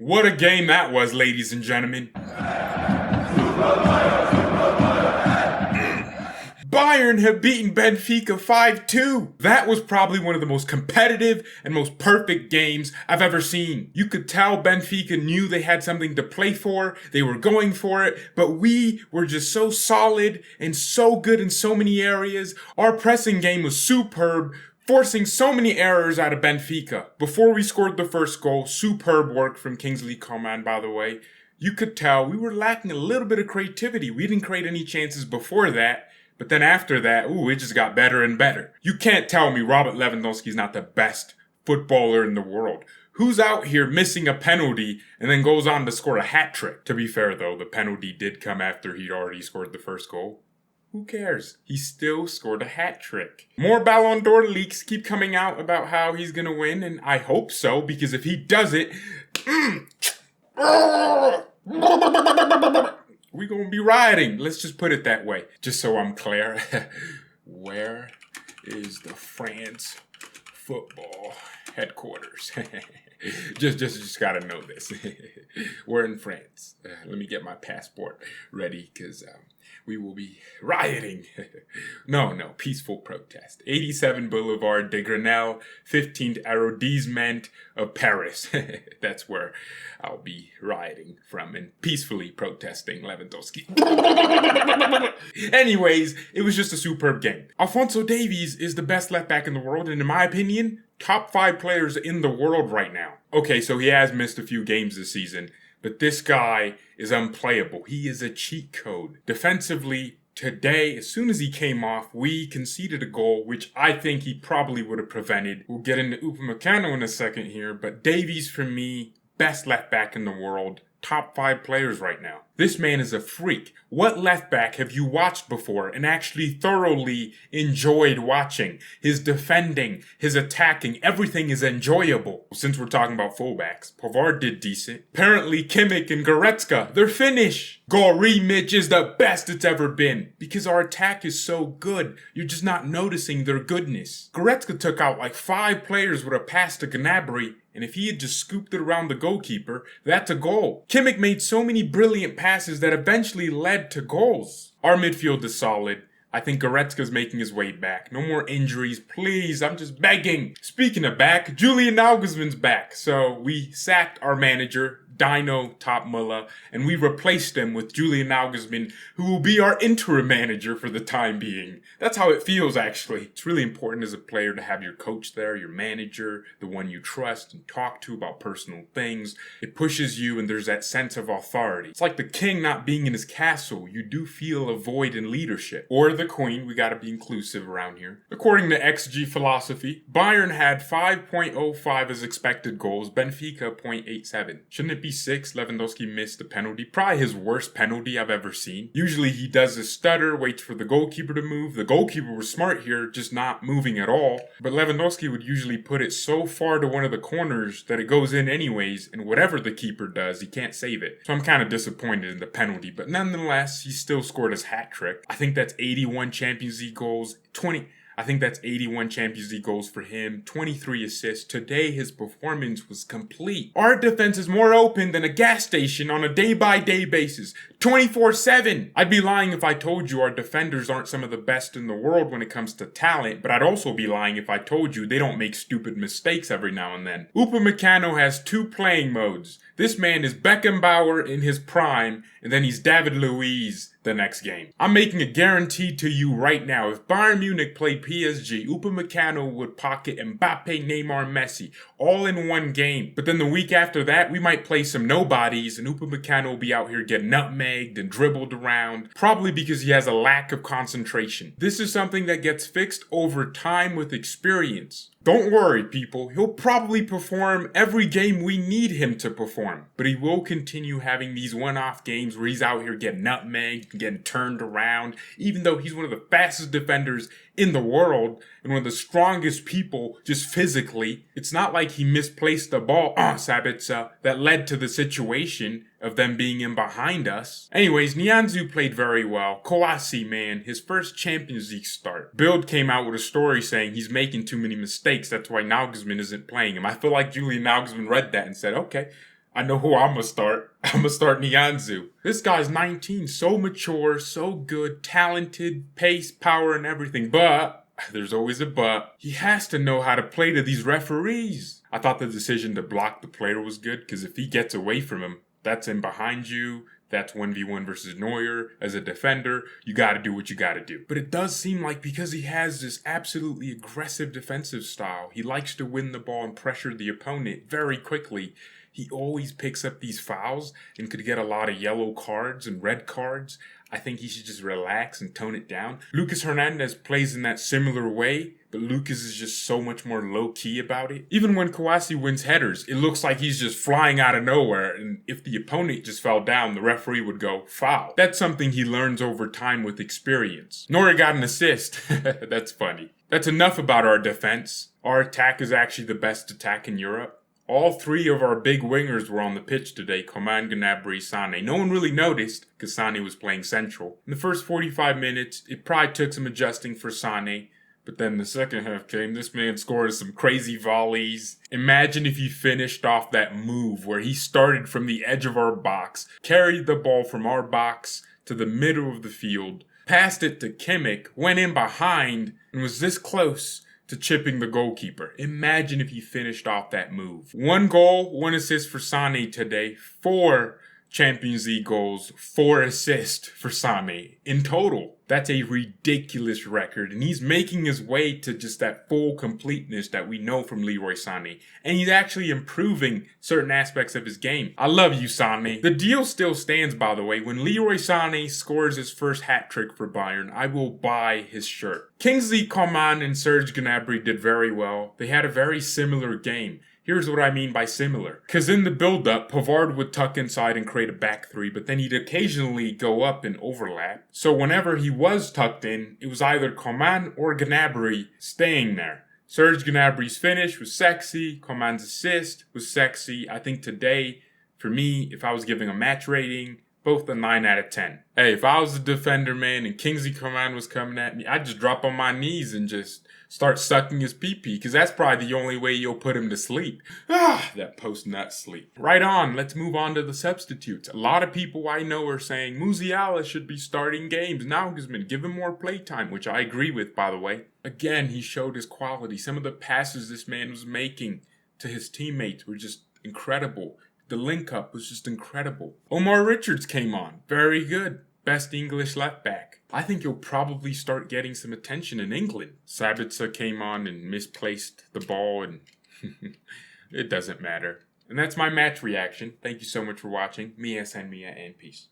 What a game that was, ladies and gentlemen. Bayern have beaten Benfica 5-2. That was probably one of the most competitive and most perfect games I've ever seen. You could tell Benfica knew they had something to play for. They were going for it, but we were just so solid and so good in so many areas. Our pressing game was superb, forcing so many errors out of Benfica. Before we scored the first goal, superb work from Kingsley Coman, by the way. You could tell we were lacking a little bit of creativity. We didn't create any chances before that. But then after that, it just got better and better. You can't tell me Robert Lewandowski's not the best footballer in the world. Who's out here missing a penalty and then goes on to score a hat trick? To be fair though, the penalty did come after he'd already scored the first goal. Who cares? He still scored a hat trick. More Ballon d'Or leaks keep coming out about how he's gonna win, and I hope so, because if he does it, we gonna be rioting. Let's just put it that way. Just so I'm clear. Where is the France football headquarters? just gotta know this. We're in France. Let me get my passport ready, because we will be rioting. No, peaceful protest. 87 Boulevard de Grenelle, 15th arrondissement of Paris. That's where I'll be rioting from and peacefully protesting Lewandowski. Anyways, it was just a superb game. Alphonso Davies is the best left back in the world, and in my opinion, top 5 players in the world right now. Okay, so he has missed a few games this season, but this guy is unplayable. He is a cheat code. Defensively, today, as soon as he came off, we conceded a goal, which I think he probably would have prevented. We'll get into Upamecano in a second here, but Davies, for me, best left back in the world. Top 5 players right now. This man is a freak. What left back have you watched before and actually thoroughly enjoyed watching? His defending, his attacking, everything is enjoyable. Since we're talking about fullbacks, Pavard did decent. Apparently Kimmich and Goretzka, they're Finnish. Gori Mitch is the best it's ever been. Because our attack is so good, you're just not noticing their goodness. Goretzka took out like 5 players with a pass to Gnabry, and if he had just scooped it around the goalkeeper, that's a goal. Kimmich made so many brilliant passes that eventually led to goals. Our midfield is solid. I think Goretzka's making his way back. No more injuries, please. I'm just begging. Speaking of back, Julian Nagelsmann's back. So we sacked our manager, Dino Topmuller, and we replaced him with Julian Nagelsmann, who will be our interim manager for the time being. That's how it feels, actually. It's really important as a player to have your coach there, your manager, the one you trust and talk to about personal things. It pushes you, and there's that sense of authority. It's like the king not being in his castle. You do feel a void in leadership. Or the queen. We gotta be inclusive around here. According to XG philosophy, Bayern had 5.05 as expected goals, Benfica 0.87. Shouldn't it be 6? Lewandowski missed a penalty. Probably his worst penalty I've ever seen. Usually he does a stutter, waits for the goalkeeper to move. The goalkeeper was smart here, just not moving at all. But Lewandowski would usually put it so far to one of the corners that it goes in anyways, and whatever the keeper does, he can't save it. So I'm kind of disappointed in the penalty, but nonetheless, he still scored his hat trick. I think that's 81 Champions League goals, 81 Champions League goals for him, 23 assists. Today, his performance was complete. Our defense is more open than a gas station on a day-by-day basis, 24/7. I'd be lying if I told you our defenders aren't some of the best in the world when it comes to talent, but I'd also be lying if I told you they don't make stupid mistakes every now and then. Upamecano has 2 playing modes. This man is Beckenbauer in his prime, and then he's David Luiz the next game. I'm making a guarantee to you right now. If Bayern Munich played PSG, Upamecano would pocket Mbappe, Neymar, Messi, all in one game. But then the week after that, we might play some nobodies, and Upamecano will be out here getting nutmegged and dribbled around, probably because he has a lack of concentration. This is something that gets fixed over time with experience. Don't worry, people. He'll probably perform every game we need him to perform. But he will continue having these one-off games where he's out here getting nutmegged and getting turned around, even though he's one of the fastest defenders in the world and one of the strongest people just physically. It's not like he misplaced the ball, Sabitzer, that led to the situation of them being in behind us. Anyways, Nianzou played very well. Kouassi, man, his first Champions League start. Bild came out with a story saying he's making too many mistakes. That's why Nagelsmann isn't playing him. I feel like Julian Nagelsmann read that and said, okay, I know who I'm gonna start. I'm gonna start Nianzu. This guy's 19, so mature, so good, talented, pace, power, and everything. But there's always a but. He has to know how to play to these referees. I thought the decision to block the player was good, because if he gets away from him, that's him behind you. That's 1v1 versus Neuer. As a defender, you gotta do what you gotta do. But it does seem like because he has this absolutely aggressive defensive style, he likes to win the ball and pressure the opponent very quickly. He always picks up these fouls and could get a lot of yellow cards and red cards. I think he should just relax and tone it down. Lucas Hernandez plays in that similar way, but Lucas is just so much more low-key about it. Even when Kawasi wins headers, it looks like he's just flying out of nowhere, and if the opponent just fell down, the referee would go, foul. That's something he learns over time with experience. Neuer got an assist. That's funny. That's enough about our defense. Our attack is actually the best attack in Europe. All three of our big wingers were on the pitch today, Coman, Gnabry, Sané. No one really noticed, because Sané was playing central. In the first 45 minutes, it probably took some adjusting for Sané, but then the second half came. This man scored some crazy volleys. Imagine if he finished off that move where he started from the edge of our box, carried the ball from our box to the middle of the field, passed it to Kimmich, went in behind, and was this close to chipping the goalkeeper. Imagine if he finished off that move. 1 goal, 1 assist for Sané today. 4 Champions League goals, 4 assists for Sané in total. That's a ridiculous record, and he's making his way to just that full completeness that we know from Leroy Sané. And he's actually improving certain aspects of his game. I love you, Sané. The deal still stands, by the way. When Leroy Sané scores his first hat-trick for Bayern, I will buy his shirt. Kingsley Coman and Serge Gnabry did very well. They had a very similar game. Here's what I mean by similar. Because in the build-up, Pavard would tuck inside and create a back three, but then he'd occasionally go up and overlap. So whenever he was tucked in, it was either Coman or Gnabry staying there. Serge Gnabry's finish was sexy. Coman's assist was sexy. I think today, for me, if I was giving a match rating, both a 9 out of 10. Hey, if I was a defender, man, and Kingsley Coman was coming at me, I'd just drop on my knees and just start sucking his pee-pee, because that's probably the only way you'll put him to sleep. That post-nut sleep. Right on, let's move on to the substitutes. A lot of people I know are saying Musiala should be starting games. Nagelsmann, give him more playtime, which I agree with, by the way. Again, he showed his quality. Some of the passes this man was making to his teammates were just incredible. The link-up was just incredible. Omar Richards came on. Very good. Best English left back. I think he'll probably start getting some attention in England. Sabitzer came on and misplaced the ball, and it doesn't matter. And that's my match reaction. Thank you so much for watching. Mia, San Mia, and peace.